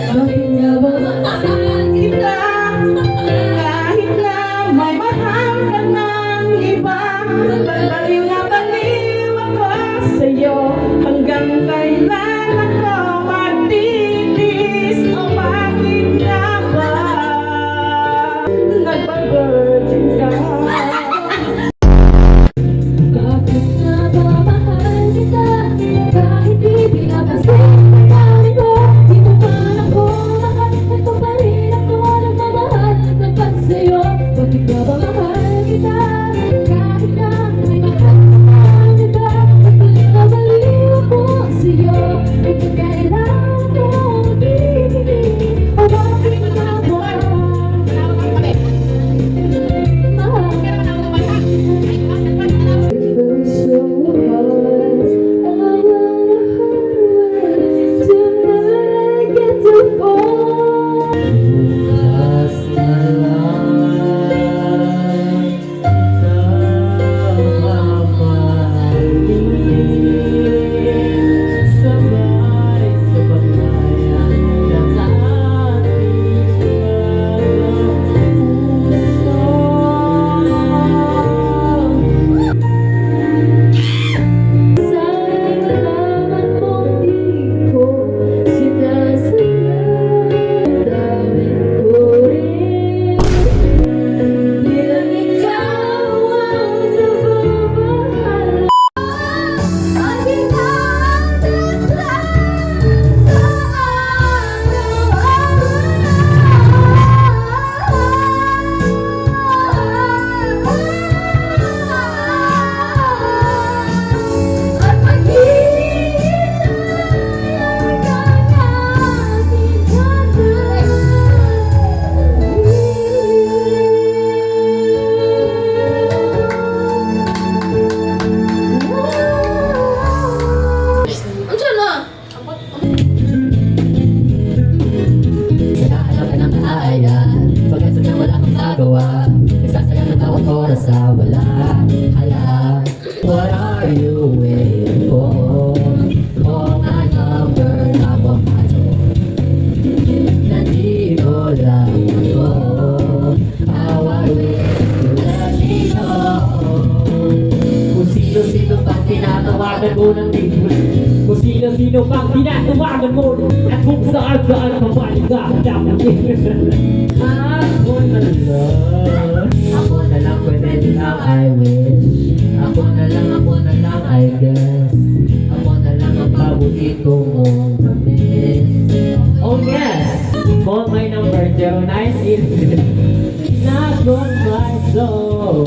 Bakit nga ba mahal kita? Kahit na may mahal ka ng iba, baliw na baliw ako sa'yo. Hanggang kailan ako magtitiis? O bakit nga ba nagpa-virgin ka? Bakit nga ba mahal kita? Kahit di pinapansin ang dami ko, di mo man ako mahal, ito pa rin ako nagmamahal tapat sa'yo. Bakit nga ba mahal kita? Kahit na may mahal ka ng iba, baliw na baliw ako sa'yo. Hanggang kailan ako magtitiis? O bakit nga ba nagsasayang ng bawat oras sa wala hala. What are you waiting for? Call my number, napamado. Nandito lang ako. How I wish to let me know. Kung sino-sino pang tinatawagan mo ng tingin, kung sino-sino pang tinatawagan mo, at kung saan-saan mabalik ka, ako na lang pwede lang I wish. Ako na lang I guess. Ako na lang ang paborito mong mamiss. Oh yes! Call my number 098 Not on my soul.